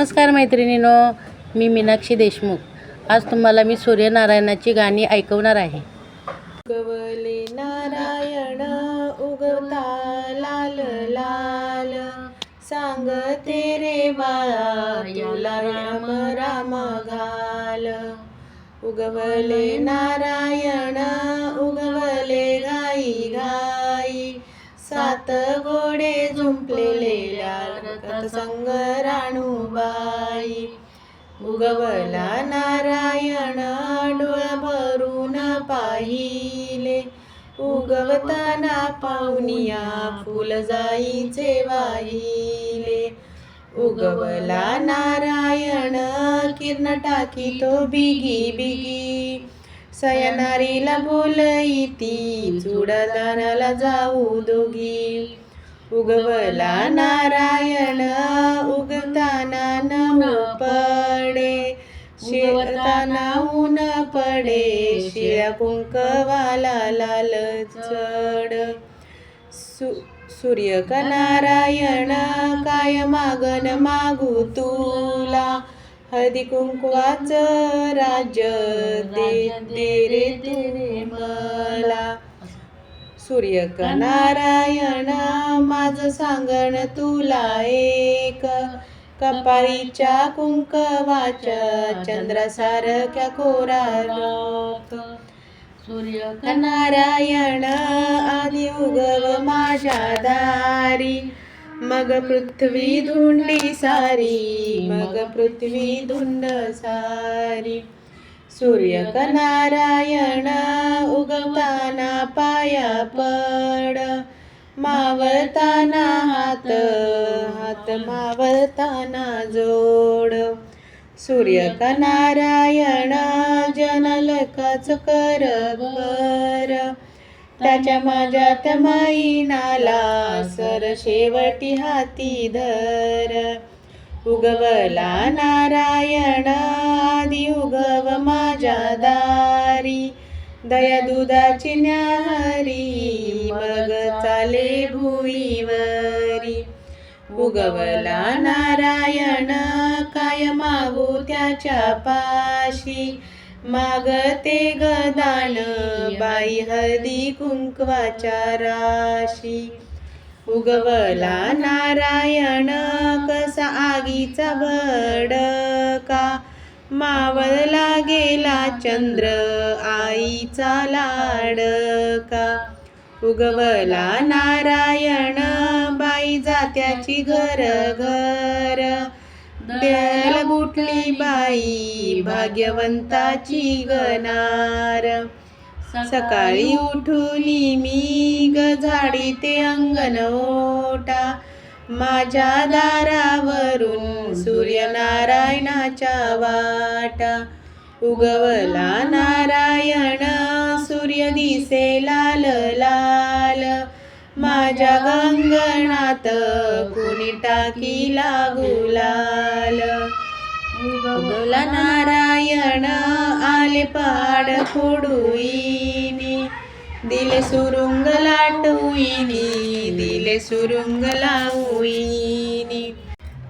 नमस्कार मैत्रिणींनो, मी मीनाक्षी देशमुख. आज तुम्हाला मी सूर्यनारायणाची गाणी ऐकवणार आहे. उगवले नारायण उगवता लाल लाल, सांगते रे बाळा तुला राम राम घाल. उगवले नारायण उगवले घाई घाई, सात घोडे झुंपलेले लाल संग राणूबाई. उगवला नारायण डोळा भरून पाहिले, उगवताना पाहुनिया फुल जाईचे वाहिले. उगवला नारायण किरण टाकीतो बिगी बिगी, सयनारीला बोलईती चुडादानाला जाऊ दोघी. उगवला नारायण उगवताना न पडे, शिरताना ऊन पडे, शिळ्या कुंकवाला लाल चढ. सूर्य का नारायण काय मागन मागू तुला, हळदी कुंकवाचं राज्य दे रे तू मला. सूर्य का नारायण माझं सांगण तुला एक, कपाळीच्या कुंकवाच्या चंद्रासारख्या कोरा लोक. सूर्य का नारायण आधी उगव माझ्या दारी, मग पृथ्वी धुंडी सारी, मग पृथ्वी धुंड सारी. सूर्य का नारायण उगवताना पाया पड, मावळताना हात हात मावळताना जोड. सूर्य का नारायण जनलकाच कर भर, त्याच्या माझ्यात मैनाला सर शेवटी हाती धर. उगवला नारायण आधी उगव माझ्या दारी, दया दुधाची न्याहारी, मग चाले भुईवरी. उगवला नारायण काय मागू त्याच्या पाशी, मागते गदान बाई हळदी कुंकवाच्या राशी. उगवला नारायण कसा आगीचा भडका, मावळला गेला चंद्र आईचा लाडका. उगवला नारायण बाई जात्याची घर घर, द्यायला गुटली बाई भाग्यवंताची गनार. सकाळी उठुनी मी झाडीते अंगण ओटा, माझ्या दारावरून सूर्यनारायणाच्या वाटा. उगवला नारायण सूर्य दिसे लाल लाल, माझ्या अंगणात कुणी टाकीला गुलाल. उगवला नारायण आले पहाड फोडुईनी, दिले सुरुंग लाटुईनी, दिले सुरुंग लावुईनी.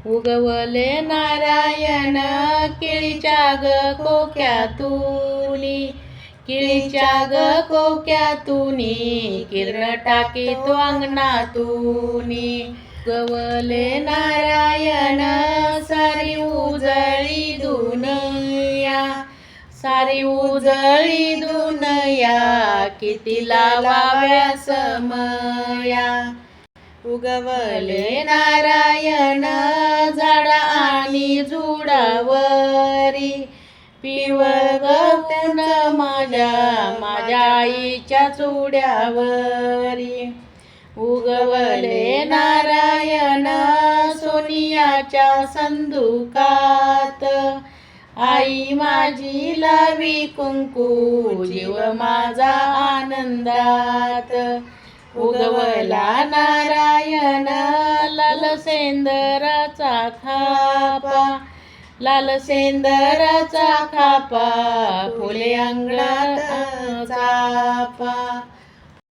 उगवले नारायण केळीच्या ग कोक्यातुनी, केळीच्या ग कोक्यातुनी, किरण टाकीतो अंगणातुनी. उगवले नारायण सारी उजळी दुनिया, सारी उजळी दुनिया, किती लावाव्या समया. उगवले नारायण झाडा आणि झुडावरी, पिवळ गहून माझ्या आईच्या चुड्यावरी. उगवले नारायण सोनियाच्या संदुकात, आई माझी लावी कुंकू जीव माझा आनंदात. उगवला नारायण लाल सेंदराचा खापा, लाल सेंदराचा खापा, फुले अंगणात चापा.